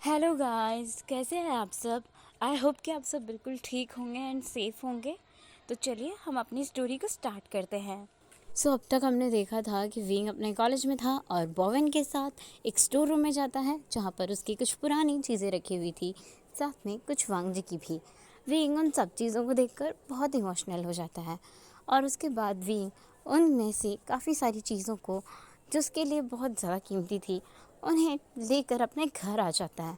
Hello guys, कैसे हैं आप सब। आई होप कि आप सब बिल्कुल ठीक होंगे एंड सेफ होंगे। तो चलिए हम अपनी स्टोरी को स्टार्ट करते हैं। अब तक हमने देखा था कि विंग अपने कॉलेज में था और बोवेन के साथ एक स्टोर रूम में जाता है जहाँ पर उसकी कुछ पुरानी चीज़ें रखी हुई थी, साथ में कुछ वांगजी की भी। विंग उन सब चीज़ों को देखकर बहुत इमोशनल हो जाता है और उसके बाद विंग उनमें से काफ़ी सारी चीज़ों को, जो उसके लिए बहुत ज़्यादा कीमती थी, उन्हें लेकर अपने घर आ जाता है।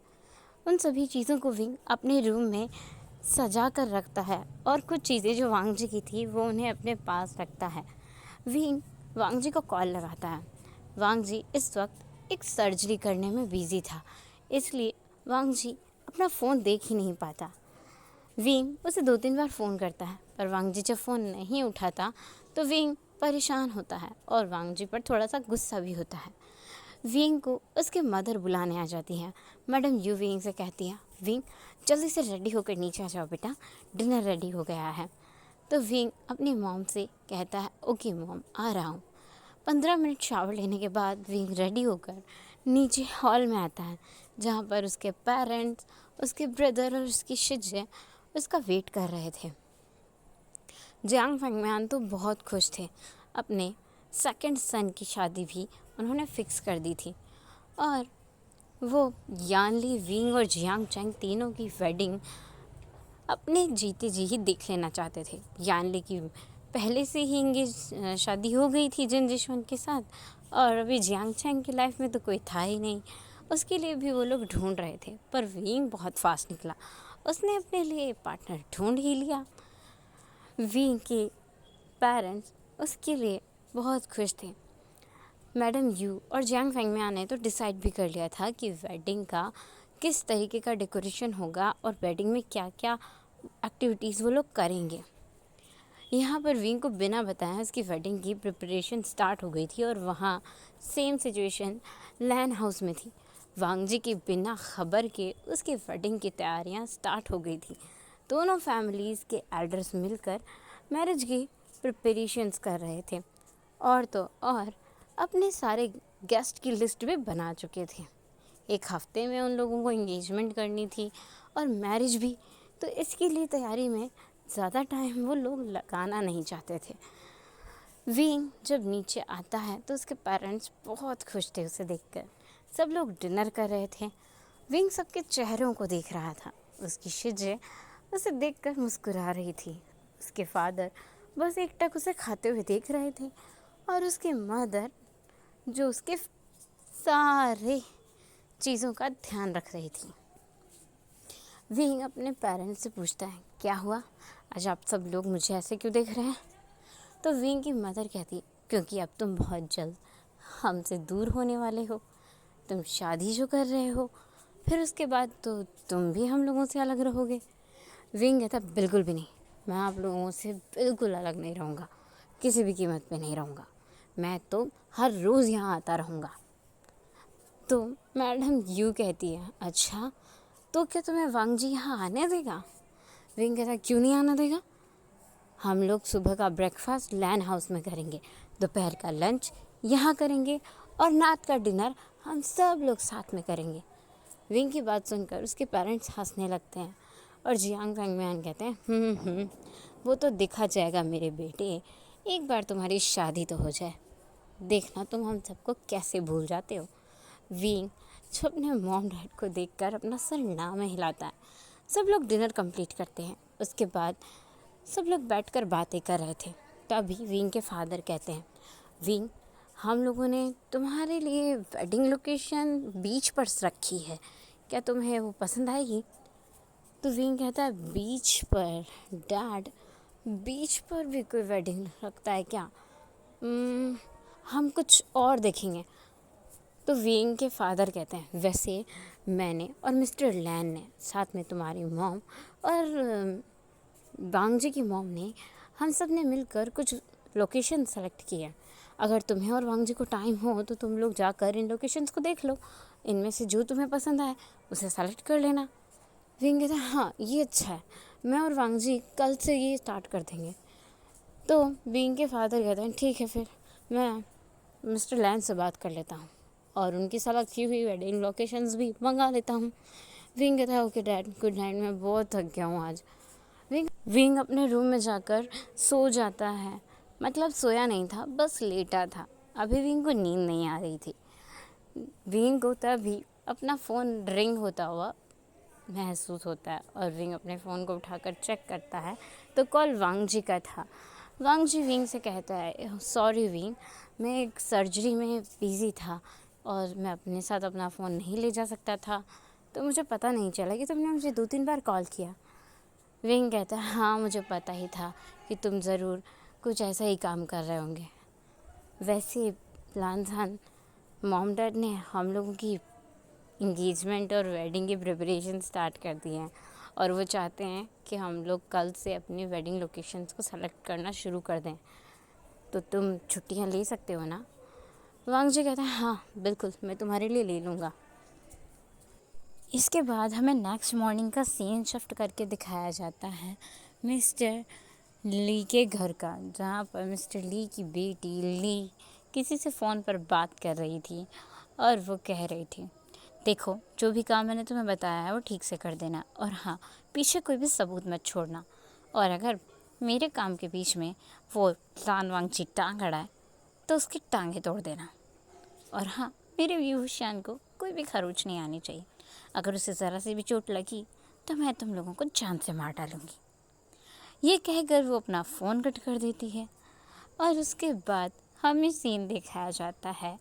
उन सभी चीज़ों को विंग अपने रूम में सजा कर रखता है और कुछ चीज़ें जो वांगजी की थी वो उन्हें अपने पास रखता है। विंग वांगजी को कॉल लगाता है। वांगजी इस वक्त एक सर्जरी करने में बिजी था, इसलिए वांगजी अपना फ़ोन देख ही नहीं पाता। विंग उसे 2-3 बार फ़ोन करता है, पर वांगजी जब फ़ोन नहीं उठाता तो विंग परेशान होता है और वांगजी पर थोड़ा सा गुस्सा भी होता है। विंग को उसके मदर बुलाने आ जाती हैं। मैडम यू विंग से कहती हैं, विंग जल्दी से रेडी होकर नीचे आ जाओ बेटा, डिनर रेडी हो गया है। तो विंग अपनी मॉम से कहता है, ओके मॉम, आ रहा हूँ। 15 मिनट शावर लेने के बाद विंग रेडी होकर नीचे हॉल में आता है, जहाँ पर उसके पेरेंट्स, उसके ब्रदर और उसकी शिजे उसका वेट कर रहे थे। जियांग फंगम्यान तो बहुत खुश थे। अपने सेकंड सन की शादी भी उन्होंने फिक्स कर दी थी और वो यानली, विंग और जियांग चैंग तीनों की वेडिंग अपने जीते जी ही देख लेना चाहते थे। यानली की पहले से ही इंगेज शादी हो गई थी जिन जिशवन के साथ, और अभी जियांग चैंग की लाइफ में तो कोई था ही नहीं। उसके लिए भी वो लोग ढूंढ रहे थे, पर विंग बहुत फास्ट निकला, उसने अपने लिए पार्टनर ढूंढ ही लिया। विंग के पेरेंट्स उसके लिए बहुत खुश थे। मैडम यू और जियांग फेंगमियान ने तो डिसाइड भी कर लिया था कि वेडिंग का किस तरीके का डेकोरेशन होगा और वेडिंग में क्या क्या एक्टिविटीज़ वो लोग करेंगे। यहाँ पर विंग को बिना बताए उसकी वेडिंग की प्रिपरेशन स्टार्ट हो गई थी और वहाँ सेम सिचुएशन लैन हाउस में थी। वांगजी के बिना खबर के उसकी वेडिंग की तैयारियाँ स्टार्ट हो गई थी। दोनों फैमिलीज़ के एल्डर्स मिलकर मैरिज की प्रिपरेशंस कर रहे थे और तो और अपने सारे गेस्ट की लिस्ट भी बना चुके थे। एक हफ्ते में उन लोगों को एंगेजमेंट करनी थी और मैरिज भी, तो इसके लिए तैयारी में ज़्यादा टाइम वो लोग लगाना नहीं चाहते थे। विंग जब नीचे आता है तो उसके पेरेंट्स बहुत खुश थे उसे देखकर। सब लोग डिनर कर रहे थे। विंग सबके चेहरों को देख रहा था। उसकी शिजे उसे देखकर मुस्कुरा रही थी। उसके फादर बस एकटक उसे खाते हुए देख रहे थे और उसकी मदर जो उसके सारे चीज़ों का ध्यान रख रही थी। विंग अपने पेरेंट्स से पूछता है, क्या हुआ, आज आप सब लोग मुझे ऐसे क्यों देख रहे हैं। तो विंग की मदर कहती, क्योंकि अब तुम बहुत जल्द हमसे दूर होने वाले हो, तुम शादी जो कर रहे हो, फिर उसके बाद तो तुम भी हम लोगों से अलग रहोगे। विंग कहता, बिल्कुल भी नहीं, मैं आप लोगों से बिल्कुल अलग नहीं रहूँगा, किसी भी कीमत पे नहीं रहूँगा, मैं तो हर रोज़ यहाँ आता रहूँगा। तो मैडम यू कहती है, अच्छा तो क्या तुम्हें वांगजी यहाँ आने देगा। विंग कहता, क्यों नहीं आना देगा, हम लोग सुबह का ब्रेकफास्ट लैन हाउस में करेंगे, दोपहर का लंच यहाँ करेंगे और रात का डिनर हम सब लोग साथ में करेंगे। विंग की बात सुनकर उसके पेरेंट्स हंसने लगते हैं और जियांग फैंगम्यान कहते हैं, वो तो देखा जाएगा मेरे बेटे, एक बार तुम्हारी शादी तो हो जाए, देखना तुम हम सबको कैसे भूल जाते हो। विंग जो अपने मॉम डैड को देखकर अपना सर ना में हिलाता है। सब लोग डिनर कंप्लीट करते हैं। उसके बाद सब लोग बैठकर बातें कर रहे थे, तभी विंग के फादर कहते हैं, विंग हम लोगों ने तुम्हारे लिए वेडिंग लोकेशन बीच पर रखी है, क्या तुम्हें वो पसंद आएगी। तो विंग कहता है, बीच पर डैड, बीच पर भी कोई वेडिंग रखता है क्या, हम कुछ और देखेंगे। तो विंग के फादर कहते हैं, वैसे मैंने और मिस्टर लैन ने, साथ में तुम्हारी मॉम और वांगजी की मॉम ने, हम सब ने मिलकर कुछ लोकेशन सेलेक्ट किए हैं। अगर तुम्हें और वांगजी को टाइम हो तो तुम लोग जाकर इन लोकेशंस को देख लो, इनमें से जो तुम्हें पसंद आए उसे सेलेक्ट कर लेना। विंग कहता है, हाँ ये अच्छा है, मैं और वांगजी कल से ये स्टार्ट कर देंगे। तो विंग के फादर कहते हैं, ठीक है फिर मैं मिस्टर लैन से बात कर लेता हूँ। और उनकी सेलेक्ट की हुई वेडिंग लोकेशंस भी मंगा लेता हूँ। विंग कहता है ओके डैड, गुड नाइट, मैं बहुत थक गया हूँ आज। विंग अपने रूम में जाकर सो जाता है। मतलब सोया नहीं था, बस लेटा था। अभी विंग को नींद नहीं आ रही थी। विंग को तभी अपना फ़ोन रिंग होता हुआ महसूस होता है और विंग अपने फ़ोन को उठाकर चेक करता है तो कॉल वांग जी का था। वांग जी विंग से कहता है सॉरी विंग, मैं एक सर्जरी में बिज़ी था और मैं अपने साथ अपना फ़ोन नहीं ले जा सकता था, तो मुझे पता नहीं चला कि तुमने मुझे 2-3 बार कॉल किया। विंग कहता है हाँ, मुझे पता ही था कि तुम ज़रूर कुछ ऐसा ही काम कर रहे होंगे। वैसे प्लान था, मॉम डैड ने हम लोगों की इंगेजमेंट और वेडिंग की प्रिपरेशन स्टार्ट कर दी हैं और वो चाहते हैं कि हम लोग कल से अपनी वेडिंग लोकेशंस को सेलेक्ट करना शुरू कर दें, तो तुम छुट्टियां ले सकते हो ना। वांग जी कहता है हाँ बिल्कुल, मैं तुम्हारे लिए ले लूँगा। इसके बाद हमें नेक्स्ट मॉर्निंग का सीन शिफ्ट करके दिखाया जाता है मिस्टर ली के घर का, जहाँ पर मिस्टर ली की बेटी ली किसी से फ़ोन पर बात कर रही थी और वो कह रही थी देखो, जो भी काम मैंने तुम्हें बताया है वो ठीक से कर देना, और हाँ, पीछे कोई भी सबूत मत छोड़ना, और अगर मेरे काम के बीच में वो लान वांगची टांग अड़ाए तो उसकी टांगें तोड़ देना, और हाँ, मेरे व्यूशान को कोई भी खरोच नहीं आनी चाहिए। अगर उसे ज़रा सी भी चोट लगी तो मैं तुम लोगों को जान से मार डालूँगी। ये कहकर वो अपना फ़ोन कट कर देती है और उसके बाद हमें सीन दिखाया जाता है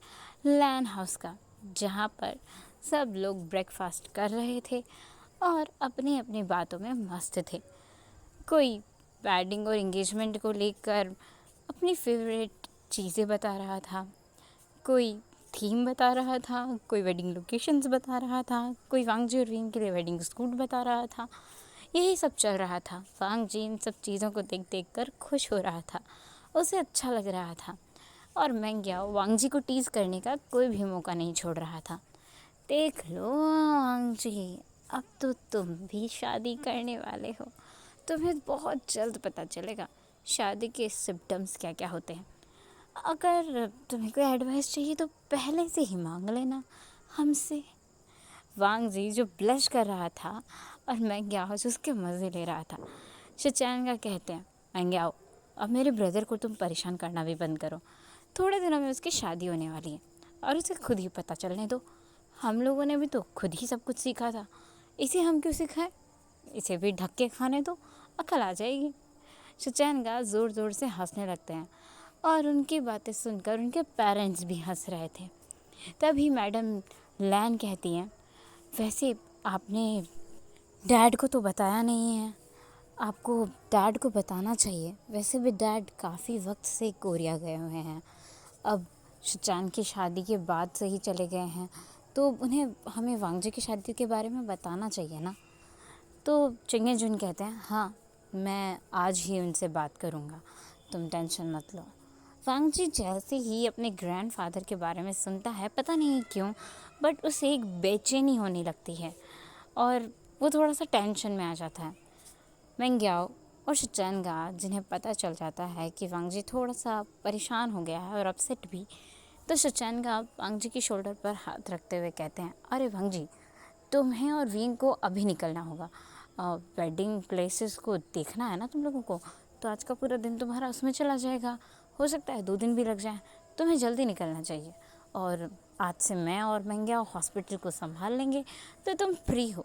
लैन हाउस का, जहाँ पर सब लोग ब्रेकफास्ट कर रहे थे और अपनी अपनी बातों में मस्त थे। कोई वेडिंग और एंगेजमेंट को लेकर अपनी फेवरेट चीज़ें बता रहा था, कोई थीम बता रहा था, कोई वेडिंग लोकेशंस बता रहा था, कोई वांग जी और विंग के लिए वेडिंग सूट बता रहा था। यही सब चल रहा था। वांग जी इन सब चीज़ों को देख देख कर खुश हो रहा था, उसे अच्छा लग रहा था, और मैंग्याओ वांग जी को टीज़ करने का कोई भी मौका नहीं छोड़ रहा था। देख लो वांग जी, अब तो तुम भी शादी करने वाले हो, तुम्हें बहुत जल्द पता चलेगा शादी के सिम्टम्स क्या क्या होते हैं। अगर तुम्हें कोई एडवाइस चाहिए तो पहले से ही मांग लेना हमसे। वांग जी जो ब्लश कर रहा था और मैंग्याओ जो उसके मज़े ले रहा था, शिचैन कहते हैं मैंग्याओ, अब मेरे ब्रदर को तुम परेशान करना भी बंद करो। थोड़े दिनों में उसकी शादी होने वाली है और उसे खुद ही पता चलने दो। हम लोगों ने भी तो खुद ही सब कुछ सीखा था, इसे हम क्यों सिखाएं? इसे भी ढक के खाने दो, अकल आ जाएगी। शिचैन ज़ोर ज़ोर से हंसने लगते हैं और उनकी बातें सुनकर उनके पेरेंट्स भी हंस रहे थे। तभी मैडम लैन कहती हैं वैसे आपने डैड को तो बताया नहीं है, आपको डैड को बताना चाहिए। वैसे भी डैड काफ़ी वक्त से कोरिया गए हुए हैं, अब शिचान की शादी के बाद से ही चले गए हैं, तो उन्हें हमें वांग जी की शादी के बारे में बताना चाहिए ना। तो चिंगे जुन कहते हैं हाँ, मैं आज ही उनसे बात करूँगा, तुम टेंशन मत लो। वांग जी जैसे ही अपने ग्रैंडफादर के बारे में सुनता है, पता नहीं क्यों, बट उसे एक बेचैनी होने लगती है और वो थोड़ा सा टेंशन में आ जाता है। मैंग्याओ और शिचैनगा जिन्हें पता चल जाता है कि वांग जी थोड़ा सा परेशान हो गया है और अपसेट भी, तो शिचैनगा वांग जी की शोल्डर पर हाथ रखते हुए कहते हैं अरे वांग जी, तुम्हें और विंग को अभी निकलना होगा, वेडिंग प्लेसेस को देखना है ना तुम लोगों को, तो आज का पूरा दिन तुम्हारा उसमें चला जाएगा, हो सकता है 2 दिन भी लग जाए, तुम्हें जल्दी निकलना चाहिए, और आज से मैं और मैंग्याओ हॉस्पिटल को संभाल लेंगे, तो तुम फ्री हो।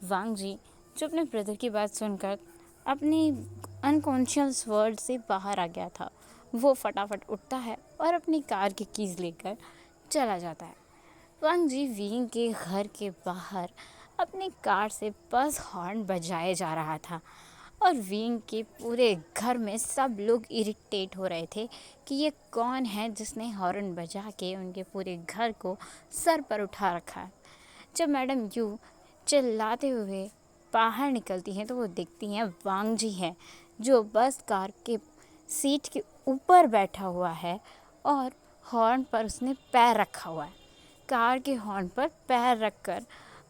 वांग जी जो अपने ब्रदर की बात सुनकर अपनी अनकॉन्शियस वर्ल्ड से बाहर आ गया था, वो फटाफट उठता है और अपनी कार की कीज़ लेकर चला जाता है। वांग जी विंग के घर के बाहर अपनी कार से बस हॉर्न बजाए जा रहा था और विंग के पूरे घर में सब लोग इरिटेट हो रहे थे कि ये कौन है जिसने हॉर्न बजा के उनके पूरे घर को सर पर उठा रखा है। जब मैडम यू चिल्लाते हुए बाहर निकलती हैं तो वो देखती हैं वांग जी है जो बस कार के सीट के ऊपर बैठा हुआ है और हॉर्न पर उसने पैर रखा हुआ है। कार के हॉर्न पर पैर रखकर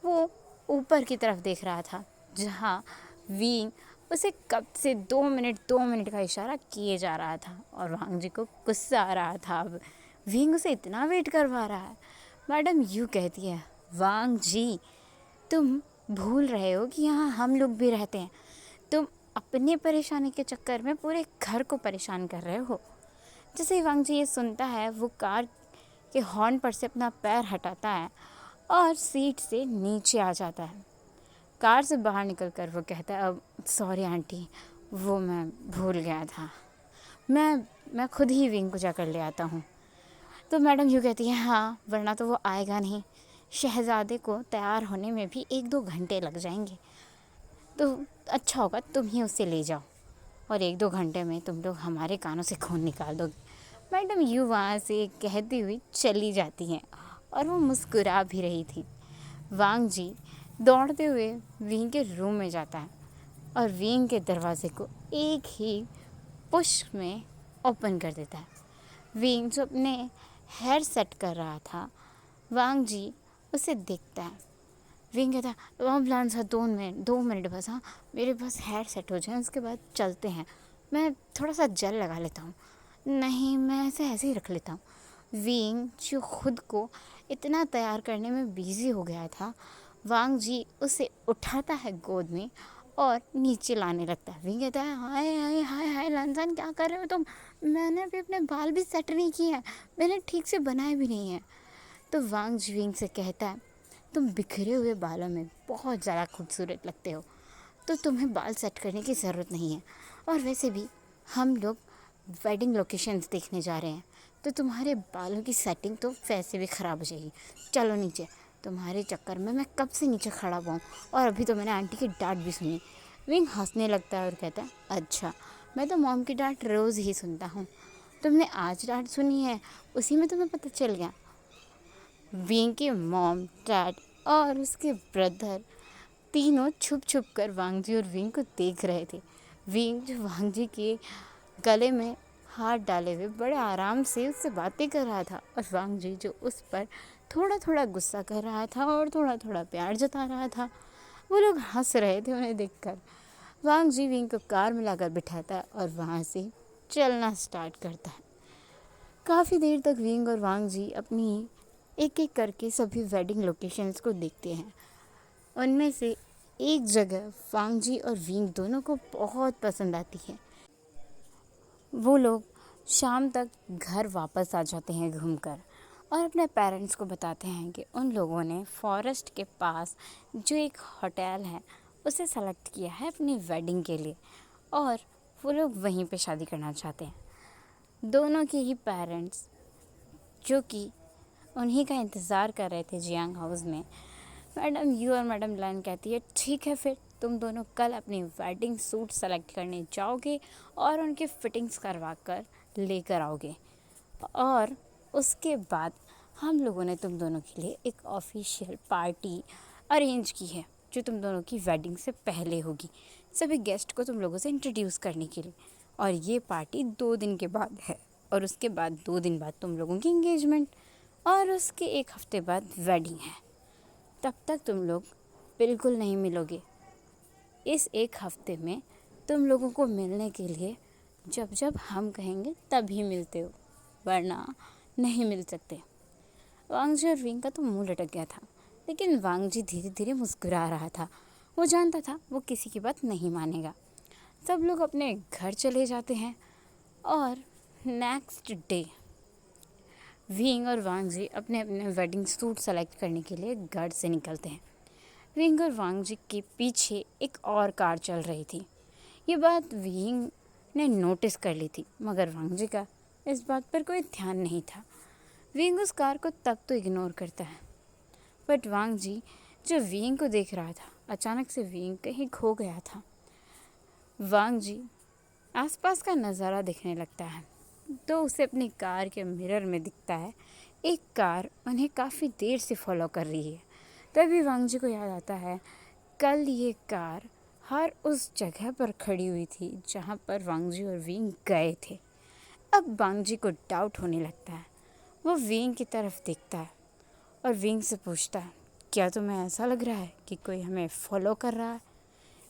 वो ऊपर की तरफ देख रहा था, जहाँ विंग उसे कब से 2 मिनट का इशारा किए जा रहा था और वांग जी को गुस्सा आ रहा था। अब विंग उसे इतना वेट करवा रहा है, मैडम यूँ कहती है, वांग जी तुम भूल रहे हो कि यहाँ हम लोग भी रहते हैं। तुम अपने परेशानी के चक्कर में पूरे घर को परेशान कर रहे हो। जैसे ही वांग जी ये सुनता है, वो कार के हॉर्न पर से अपना पैर हटाता है और सीट से नीचे आ जाता है। कार से बाहर निकलकर वो कहता है, अब सॉरी आंटी, वो मैं भूल गया था। मैं खुद ही विंग को जाकर ले आता हूँ। तो मैडम यूँ कहती है, हाँ वरना तो वो आएगा नहीं। शहज़ादे को तैयार होने में भी 1-2 घंटे लग जाएंगे, तो अच्छा होगा तुम ही उससे ले जाओ और 1-2 घंटे में तुम लोग हमारे कानों से खून निकाल दोगे। मैडम यूँ वहाँ से कहती हुई चली जाती हैं और वो मुस्कुरा भी रही थी। वांग जी दौड़ते हुए विंग के रूम में जाता है और विंग के दरवाजे को एक ही पुश में ओपन कर देता है। विंग जो अपने हेयर सेट कर रहा था, वांग जी उसे देखता है। विंग कहता है, वहाँ प्लान था 2 मिनट बस, हाँ मेरे पास हेयर सेट हो जाए उसके बाद चलते हैं, मैं थोड़ा सा जेल लगा लेता हूँ। नहीं, मैं ऐसे ही रख लेता हूँ। विंग जो खुद को इतना तैयार करने में बिजी हो गया था, वांग जी उसे उठाता है गोद में और नीचे लाने लगता है। विंग कहता है, हाय हाय हाय हाय लंजन, क्या कर रहे हो तुम? मैंने अभी अपने बाल भी सेट नहीं किए हैं, मैंने ठीक से बनाए भी नहीं हैं। तो वांग जी विंग से कहता है, तुम बिखरे हुए बालों में बहुत ज़्यादा खूबसूरत लगते हो, तो तुम्हें बाल सेट करने की ज़रूरत नहीं है। और वैसे भी हम लोग वेडिंग लोकेशंस देखने जा रहे हैं, तो तुम्हारे बालों की सेटिंग तो वैसे भी ख़राब हो जाएगी। चलो नीचे, तुम्हारे चक्कर में मैं कब से नीचे खड़ा हुआ हूँ और अभी तो मैंने आंटी की डांट भी सुनी। विंग हंसने लगता है और कहता है, अच्छा मैं तो मॉम की डांट रोज़ ही सुनता हूँ, तुमने आज डांट सुनी है, उसी में तुम्हें पता चल गया। विंग के मॉम, डैड और उसके ब्रदर तीनों छुप छुप कर वांग जी और विंग को देख रहे थे। विंग जो वांग जी के गले में हाथ डाले हुए बड़े आराम से उससे बातें कर रहा था और वांग जी जो उस पर थोड़ा थोड़ा गुस्सा कर रहा था और थोड़ा थोड़ा प्यार जता रहा था। वो लोग हंस रहे थे उन्हें देखकर। वांग जी विंग को कार में लाकर बिठाता है और वहाँ से चलना स्टार्ट करता है। काफ़ी देर तक विंग और वांग जी अपनी एक एक करके सभी वेडिंग लोकेशंस को देखते हैं। उनमें से एक जगह वांग जी और विंग दोनों को बहुत पसंद आती है। वो लोग शाम तक घर वापस आ जाते हैं घूमकर और अपने पेरेंट्स को बताते हैं कि उन लोगों ने फॉरेस्ट के पास जो एक होटल है उसे सेलेक्ट किया है अपनी वेडिंग के लिए और वो लोग वहीं पे शादी करना चाहते हैं। दोनों के ही पेरेंट्स जो कि उन्हीं का इंतज़ार कर रहे थे जियांग हाउस में। मैडम यू और मैडम लैन कहती है, ठीक है फिर तुम दोनों कल अपनी वेडिंग सूट सेलेक्ट करने जाओगे और उनकी फिटिंग्स करवा कर लेकर आओगे और उसके बाद हम लोगों ने तुम दोनों के लिए एक ऑफिशियल पार्टी अरेंज की है जो तुम दोनों की वेडिंग से पहले होगी, सभी गेस्ट को तुम लोगों से इंट्रोड्यूस करने के लिए। और ये पार्टी 2 दिन के बाद है और उसके बाद 2 दिन बाद तुम लोगों की इंगेजमेंट और उसके 1 हफ्ते बाद वेडिंग है। तब तक तुम लोग बिल्कुल नहीं मिलोगे। इस 1 हफ्ते में तुम लोगों को मिलने के लिए जब जब हम कहेंगे तभी मिलते हो, वरना नहीं मिल सकते। वांग जी और विंग का तो मुंह लटक गया था, लेकिन वांग जी धीरे धीरे मुस्कुरा रहा था। वो जानता था वो किसी की बात नहीं मानेगा। सब लोग अपने घर चले जाते हैं और नेक्स्ट डे विंग और वांग जी अपने अपने वेडिंग सूट सेलेक्ट करने के लिए घर से निकलते हैं। विंग और वांग जी के पीछे एक और कार चल रही थी। ये बात विंग ने नोटिस कर ली थी, मगर वांग जी का इस बात पर कोई ध्यान नहीं था। विंग उस कार को तब तो इग्नोर करता है, बट वांग जी जो विंग को देख रहा था, अचानक से विंग कहीं खो गया था। वांग जी आसपास का नज़ारा देखने लगता है तो उसे अपनी कार के मिरर में दिखता है एक कार उन्हें काफ़ी देर से फॉलो कर रही है। तभी वांग जी को याद आता है, कल ये कार हर उस जगह पर खड़ी हुई थी जहाँ पर वांग जी और विंग गए थे। अब वांग जी को डाउट होने लगता है। वो विंग की तरफ देखता है और विंग से पूछता है, क्या तुम्हें ऐसा लग रहा है कि कोई हमें फॉलो कर रहा है?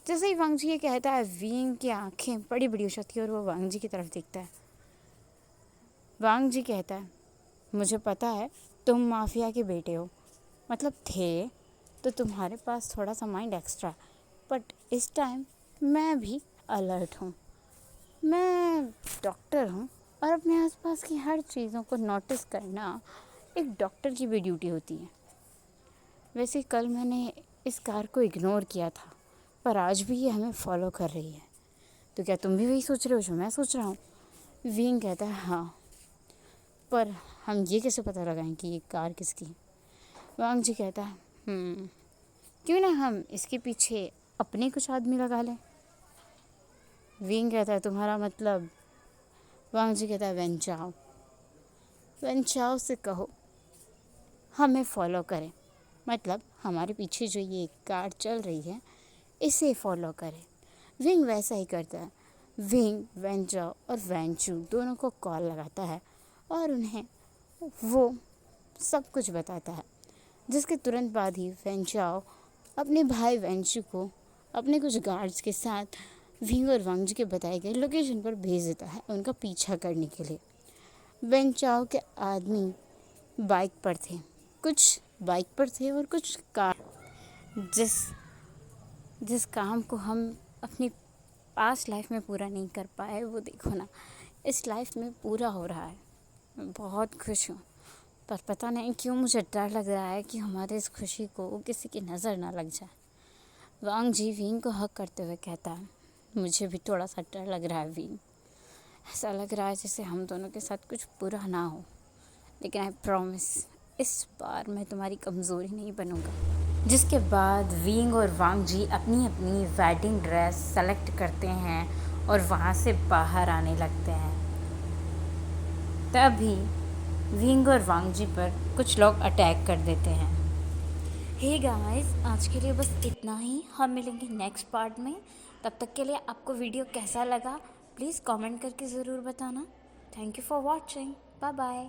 जैसे ही वांग जी ये कहता है, विंग की आंखें बड़ी बड़ी हो जाती है और वो वांग जी की तरफ देखता है। वांग जी कहता है, मुझे पता है तुम माफिया के बेटे हो, मतलब थे, तो तुम्हारे पास थोड़ा सा माइंड एक्स्ट्रा, बट इस टाइम मैं भी अलर्ट हूँ। मैं डॉक्टर हूँ और अपने आसपास की हर चीज़ों को नोटिस करना एक डॉक्टर की भी ड्यूटी होती है। वैसे कल मैंने इस कार को इग्नोर किया था, पर आज भी ये हमें फॉलो कर रही है। तो क्या तुम भी वही सोच रहे हो जो मैं सोच रहा हूँ? विंग कहता है हाँ, पर हम ये कैसे पता लगाएं कि ये कार किसकी है? वांग जी कहता है क्यों ना हम इसके पीछे अपने कुछ आदमी लगा लें। विंग कहता है तुम्हारा मतलब? वांग जी कहता है वेंचाओ, वेंचाओ से कहो हमें फॉलो करें, मतलब हमारे पीछे जो ये कार चल रही है इसे फॉलो करें। विंग वैसा ही करता है। विंग वेंचाओ और वेंचू दोनों को कॉल लगाता है और उन्हें वो सब कुछ बताता है, जिसके तुरंत बाद ही वेंचाओ अपने भाई वेंचू को अपने कुछ गार्ड्स के साथ विंग और वांग जी के बताए गए लोकेशन पर भेज देता है उनका पीछा करने के लिए। वेंचाओ के आदमी बाइक पर थे, कुछ बाइक पर थे और कुछ कार। जिस जिस काम को हम अपनी पास्ट लाइफ में पूरा नहीं कर पाए, वो देखो ना इस लाइफ में पूरा हो रहा है। मैं बहुत खुश हूँ, पर पता नहीं क्यों मुझे डर लग रहा है कि हमारे इस खुशी को किसी की नज़र ना लग जाए। वांग जी विंग को हक करते हुए कहता है मुझे भी थोड़ा सा डर लग रहा है विंग, ऐसा लग रहा है जैसे हम दोनों के साथ कुछ बुरा ना हो, लेकिन आई प्रॉमिस इस बार मैं तुम्हारी कमज़ोरी नहीं बनूंगा। जिसके बाद विंग और वांग जी अपनी अपनी वेडिंग ड्रेस सेलेक्ट करते हैं और वहाँ से बाहर आने लगते हैं। तभी विंग और वांग जी पर कुछ लोग अटैक कर देते हैं। हे गाइस, आज के लिए बस इतना ही। हम मिलेंगे नेक्स्ट पार्ट में। तब तक के लिए आपको वीडियो कैसा लगा प्लीज़ कमेंट करके ज़रूर बताना। Thank you for watching. Bye bye.